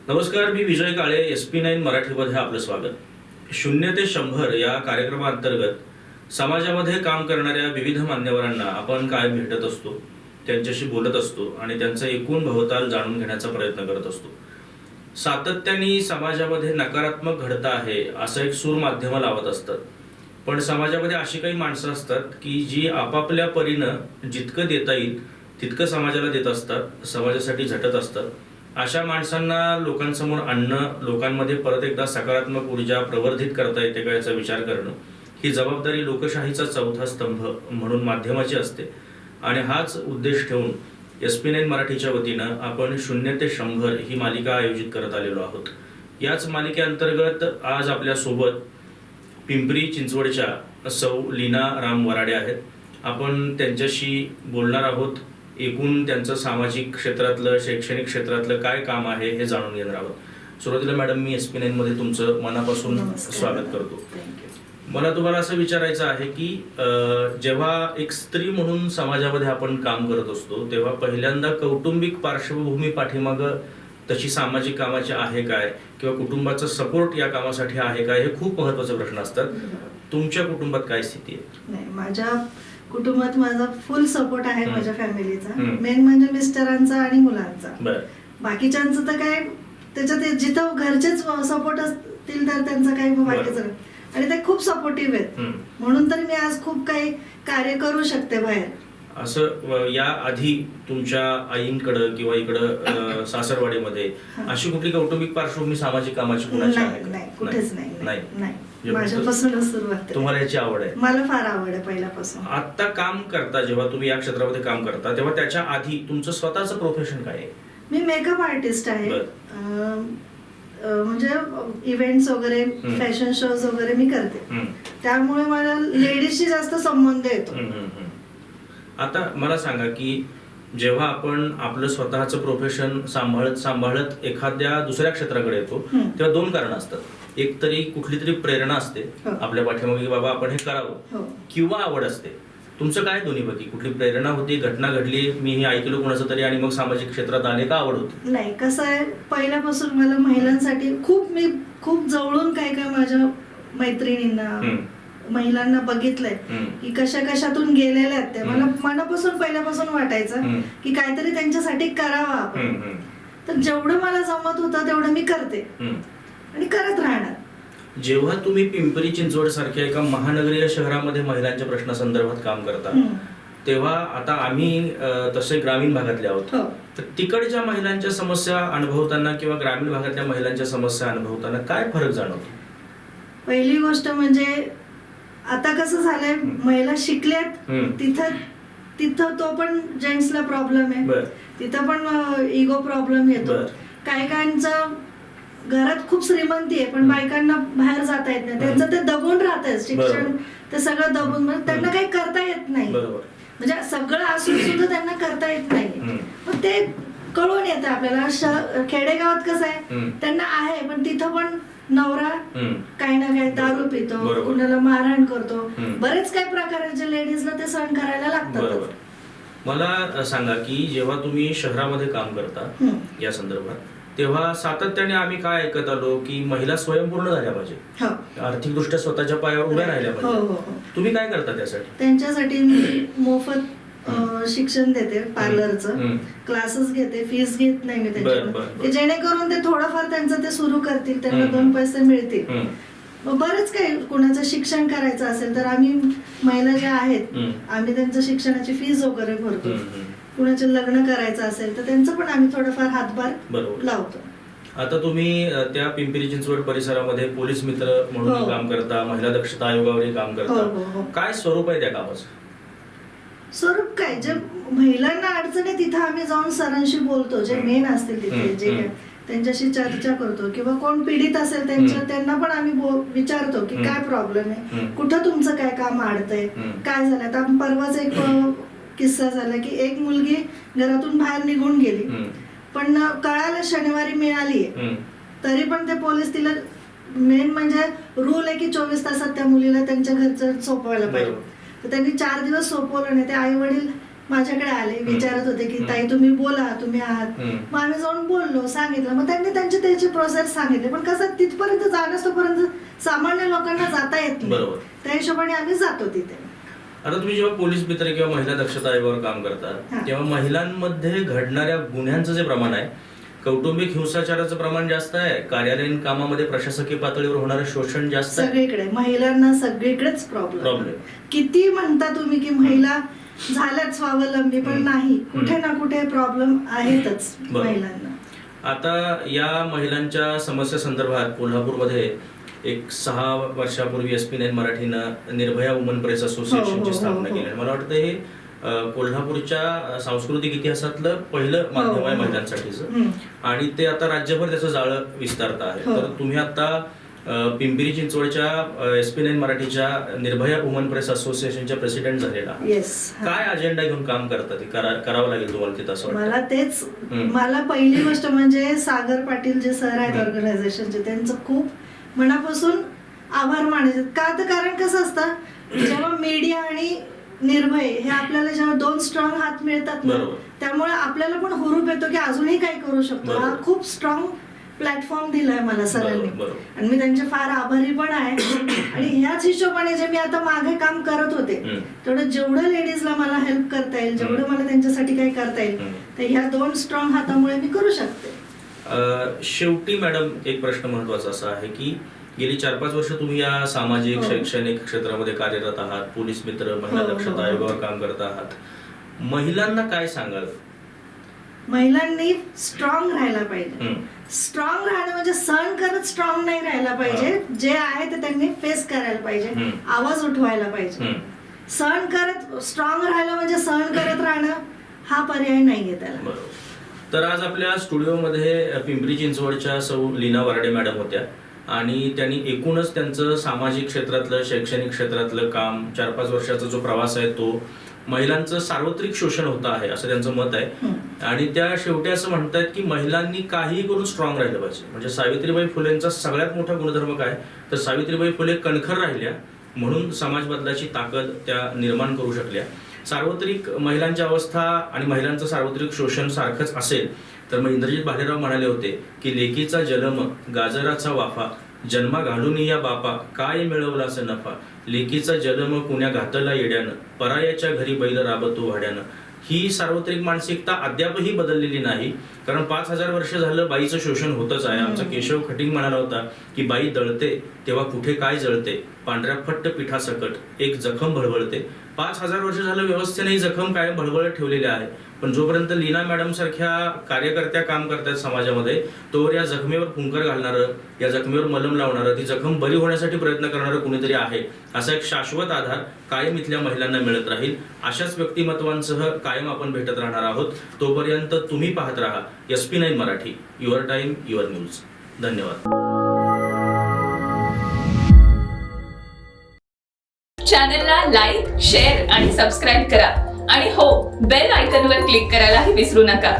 नमस्कार, मी विजय काळे. SP9 मराठीमध्ये आपलं स्वागत. 0 ते 100 या कार्यक्रमाअंतर्गत समाजामध्ये काम करणाऱ्या विविध मान्यवरांना आपण कायम भेटत असतो, त्यांच्याशी बोलत असतो आणि त्यांचा एकूण भवताल जाणून घेण्याचा प्रयत्न करत असतो. सातत्याने समाजामध्ये नकारात्मक घडत आहे असं एक सूर माध्यम लावत असतात. पण समाजामध्ये अशी काही माणसं असतात की जी आपापल्या परीनं जितकं देता येईल तितकं समाजाला देत असतात, समाजासाठी झटत असतात. अशा माणसांना लोकांसमोर आणणं, लोकांमध्ये परत एकदा सकारात्मक ऊर्जा प्रवर्धित करता येते का याचा विचार करणं, ही जबाबदारी लोकशाहीचा चौथा स्तंभ म्हणून माध्यमाची असते. आणि हाच उद्देश ठेवून SP9 मराठीच्या वतीनं आपण 0 ते 100 ही मालिका आयोजित करत आलेलो आहोत. याच मालिकेअंतर्गत आज आपल्या सोबत पिंपरी चिंचवडच्या सौ लीना राम वराडे आहेत. आपण त्यांच्याशी बोलणार आहोत. एकूण त्यांचं सामाजिक क्षेत्रातलं, शैक्षणिक क्षेत्रातलं काय काम आहे हे जाणून घेणार आहोत. सुरुवातीला मॅडम, मी SP9 मध्ये तुमचं मनापासून स्वागत करतो. मला तुम्हाला असं विचारायचं आहे की जेव्हा एक स्त्री म्हणून समाजामध्ये आपण काम करत असतो तेव्हा पहिल्यांदा कौटुंबिक पार्श्वभूमी पाठीमागं तशी सामाजिक कामाची आहे काय, किंवा कुटुंबाचा सपोर्ट या कामासाठी आहे काय, हे खूप महत्त्वाचे प्रश्न असतात. तुमच्या कुटुंबात काय स्थिती आहे? नाही, माझ्या कुटुंबात माझा फुल सपोर्ट आहे. माझ्या फॅमिलीचा मेन म्हणजे मिस्टरांचा आणि मुलांचा. बाकीच्यांचं तर काय, त्याच्यात जिथं घरचेच सपोर्ट असतील तर त्यांचं काही बाकीचं, आणि ते खूप सपोर्टिव्ह आहेत. म्हणून तर मी आज खूप काही कार्य करू शकते बाहेर. असं या आधी तुमच्या आईंकडं किंवा इकडं सासरवाडीमध्ये अशी कुठली कौटुंबिक पार्श्वभूमी सामाजिक कामाची कुणाची आहे? नाही, कुठेच नाही. माझ्यापासूनच सुरुवात. तुम्हाला याची आवड आहे? मला फार आवड आहे पहिल्यापासून. आता काम करता, जेव्हा तुम्ही या क्षेत्रामध्ये काम करता तेव्हा त्याच्या आधी तुमचं स्वतःचं प्रोफेशन काय आहे? मी मेकअप आर्टिस्ट आहे. म्हणजे इव्हेंट्स वगैरे, फॅशन शोज वगैरे मी करते. त्यामुळे मला लेडीजशी जास्त संबंध येतो. आता मला सांगा की जेव्हा आपण आपलं स्वतःचं प्रोफेशन सांभाळत एखाद्या दुसऱ्या क्षेत्राकडे येतो तेव्हा दोन कारण असतात. एक तरी कुठली तरी प्रेरणा असते आपल्या पाठीमागे की बाबा आपण हे करावं, किंवा आवड असते. तुमचं काय दोन्हीपैकी? कुठली प्रेरणा होती, घटना घडली, मी हे ऐकलं कोणाचं तरी आणि मग सामाजिक क्षेत्रात आले, का आवड होती? नाही, कसं आहे, पहिल्यापासून मला महिलांसाठी मी खूप जवळून काय माझ्या मैत्रिणींना, महिलांना बघितलंय की कशा कशातून गेलेल्या आहेत त्या. मला मनापासून पहिल्यापासून वाटायचं की काहीतरी त्यांच्यासाठी करावं आपण. तर जेवढं मला जमत होतं तेवढं मी करते आणि करत राहणार. जेव्हा तुम्ही पिंपरी चिंचवड सारख्या एका महानगरीय शहरामध्ये महिलांच्या प्रश्नासंदर्भात काम करता तेव्हा, आता आम्ही तसे ग्रामीण भागातले आहोत, तर तिकडच्या महिलांच्या समस्या अनुभवताना किंवा ग्रामीण भागातल्या महिलांच्या समस्या अनुभवताना काय फरक जाणवतो? पहिली गोष्ट म्हणजे आता कसं झालंय, महिला शिकल्यात, तिथं तो पण जेंट्सला प्रॉब्लेम आहे, तिथं पण इगो प्रॉब्लेम येतो. काहीकांचं घरात खूप श्रीमंती आहे पण बायकांना बाहेर जाता येत नाही, त्यांचं ते दबून राहतंय शिक्षण, ते सगळं दबून, म्हणजे त्यांना काही करता येत नाही. म्हणजे सगळं असून सुद्धा त्यांना करता येत नाही. मग ते कळून येतं आपल्याला. खेडेगावात कसं आहे, त्यांना आहे पण तिथं पण नवरा काही ना काही दारू पितो, कुणाला मारहाण करतो, बरेच काही प्रकार आहेत जे लेडीजला ते सहन करायला लागतात. मला सांगा की जेव्हा तुम्ही शहरामध्ये काम करता या संदर्भात तेव्हा सातत्याने आम्ही काय ऐकत आलो की महिला स्वयंपूर्ण झाल्या पाहिजे, आर्थिकदृष्ट्या स्वतःच्या पायावर उभ्या राहिल्या पाहिजे. तुम्ही काय करता त्यासाठी? त्यांच्यासाठी मी मोफत शिक्षण देते, पार्लरचं क्लासेस घेते, फीस घेत नाही मी त्यांच्याकडून, जेणेकरून ते थोडंफार त्यांचं ते सुरू करतील, त्यांना 2 पैसे मिळतील. बरेच काही, कुणाचं शिक्षण करायचं असेल तर आम्ही महिला ज्या आहेत आम्ही त्यांचं शिक्षणाची फीस वगैरे भरतो. कुणाचं लग्न करायचं असेल तर त्यांचं पण आम्ही थोडंफार हातभार लावतो. आता तुम्ही त्या पिंपरी चिंचवड परिसरामध्ये पोलीस मित्र म्हणून काम करता, महिला दक्षता आयोगावरही काम करता. काय स्वरूप आहे त्या कामाचं? स्वरूप काय, जे महिलांना अडचण आहे तिथं आम्ही जाऊन सरांशी बोलतो, जे मेन असतील तिथे, जे त्यांच्याशी चर्चा करतो, किंवा कोण पीडित असेल त्यांना पण आम्ही विचारतो की काय प्रॉब्लेम आहे, कुठं तुमचं काय काम अडतंय, काय झालं. आता परवाच एक किस्सा झाला की एक मुलगी घरातून बाहेर निघून गेली, पण कळायला शनिवारी मिळालीये, तरी पण ते पोलीस तिला, मेन म्हणजे रूल आहे की 24 तासात त्या मुलीला त्यांच्या घरचं सोपवायला पाहिजे, तर त्यांनी 4 दिवस सोपवलं नाही. ते आई वडील माझ्याकडे आले, विचारत होते की ताई तुम्ही बोला, तुम्ही आहात. मग आम्ही जाऊन बोललो, सांगितलं. मग त्यांनी त्याची प्रोसेस सांगितली. पण कसं तिथपर्यंत जाणं सामान्य लोकांना जाता येत नाही, त्या हिशोबाने आम्ही जातो तिथे. आता तुम्ही जेव्हा पोलीस मित्र किंवा महिला दक्षता आयोगावर काम करता तेव्हा महिलांमध्ये घडणाऱ्या गुन्ह्यांचं जे प्रमाण आहे, कौटुंबिक हिंसाचाराचं प्रमाण जास्त आहे, कार्यालयीन कामामध्ये प्रशासकीय पातळीवर होणारं शोषण जास्त आहे? सगळीकडे महिलांना सगळीकडेच प्रॉब्लेम. किती म्हणता तुम्ही की महिला झाल्यात स्वावलंबी, पण नाही, कुठे ना कुठे प्रॉब्लेम आहेतच महिलांना. आता या महिलांच्या समस्या संदर्भात कोल्हापूरमध्ये एक 6 वर्षापूर्वी SP9 मराठीनं निर्भया वुमन प्रेस असोसिएशनची स्थापना केली. मला वाटतं हे कोल्हापूरच्या सांस्कृतिक इतिहासातलं पहिलं माध्यम आहे महिलांसाठीचं, आणि ते आता राज्यभर त्याचं जाळं विस्तारत आहे. तर तुम्ही आता पिंपरी चिंचवडच्या SP9 मराठीच्या निर्भया वुमन प्रेस असोसिएशनच्या प्रेसिडेंट झालेला. काय अजेंडा घेऊन काम करतात, करावं लागेल तुम्हाला तिथं असं वाटतं? मला तेच, मला पहिली गोष्ट म्हणजे सागर पाटील जे सर आहेत ऑर्गनायझेशनचे, त्यांचं खूप मनापासून आभार मानायचे. का तर कारण कसं असतं, जेव्हा मीडिया आणि निर्भय हे आपल्याला जेव्हा 2 स्ट्रॉंग हात मिळतात ना, त्यामुळे आपल्याला पण हुरूप येतो की अजूनही काही करू शकतो. हा खूप स्ट्रॉंग प्लॅटफॉर्म दिलाय मला सरांनी, आणि मी त्यांचे फार आभारी पण आहे. आणि ह्याच हिशोबाने जे मी आता मागे काम करत होते, तेवढं जेवढं लेडीजला मला हेल्प करता येईल, जेवढं मला त्यांच्यासाठी काही करता येईल, तर ह्या 2 स्ट्रॉंग हातामुळे मी करू शकते. शेवटी मॅडम एक प्रश्न महत्वाचा असा आहे की गेली 4-5 वर्ष तुम्ही या सामाजिक शैक्षणिक क्षेत्रामध्ये कार्यरत आहात, पोलीस मित्र, महिला दक्षता आयोगावर काम करत आहात, महिलांना काय सांगाल? महिलांनी स्ट्रॉंग राहायला पाहिजे. स्ट्रॉंग राहणं म्हणजे सहन करत स्ट्रॉंग नाही राहायला पाहिजे. जे आहे ते त्यांनी फेस करायला पाहिजे, आवाज उठवायला पाहिजे. सहन करत स्ट्रॉंग राहायला म्हणजे सहन करत राहणं हा पर्याय नाहीये त्याला. तर आज आपल्या स्टुडिओमध्ये पिंपरी चिंचवडच्या सौ लीना वराडे मॅडम होत्या, आणि त्यांनी एकूणच त्यांचं सामाजिक क्षेत्रातलं, शैक्षणिक क्षेत्रातलं काम, 4-5 वर्षाचा जो प्रवास आहे तो महिलांचं सार्वत्रिक शोषण होत आहे असं त्यांचं मत आहे. आणि त्या शेवटी असं म्हणतात की महिलांनी काही करून स्ट्रॉंग राहिलं पाहिजे. म्हणजे सावित्रीबाई फुलेंचा सगळ्यात मोठा गुणधर्म काय, तर सावित्रीबाई फुले कणखर राहिल्या म्हणून समाज बदलाची ताकद त्या निर्माण करू शकल्या. सार्वत्रिक महिलांची अवस्था आणि महिलांचं सार्वत्रिक शोषण सारखंच असेल तर मग इंद्रजित भालेराव म्हणाले होते की लेकीचा जन्म गाजराचा वाफा, जन्मा घालून या बापा, काय मिळवला असं नफा, लेकीचा जन्म कुण्या घातला येड्यानं, परायाच्या घरी बैल राबतो भाड्यानं. ही सार्वत्रिक मानसिकता अद्यापही बदललेली नाही, कारण 5000 वर्ष झालं बाईचं शोषण होतच आहे. आमचा केशव खटिंग म्हणाला होता की बाई दळते तेव्हा कुठे काय जळते, पांढऱ्या फट्ट पिठासकट एक जखम भळबळते. 5000 वर्ष झालं व्यवस्थेने ही जखम कायम भळबळत ठेवलेली आहे. पण जोपर्यंत लीना मॅडम सारख्या कार्यकर्त्या काम करतात समाजामध्ये, तोवर या जखमेवर फुंकर घालणारं, या जखमेवर मलम लावणारं, ती जखम बरी होण्यासाठी प्रयत्न करणारं कुणीतरी आहे, असा एक शाश्वत आधार कायम इथल्या महिलांना मिळत राहील. अशाच व्यक्तिमत्वांसह कायम आपण भेटत राहणार आहोत. तोपर्यंत तुम्ही पाहत राहा SP9 Marathi, your time your news. धन्यवाद. चॅनलला लाईक, शेअर आणि सबस्क्राईब करा, आणि हो, बेल आयकॉनवर क्लिक करायलाही विसरू नका.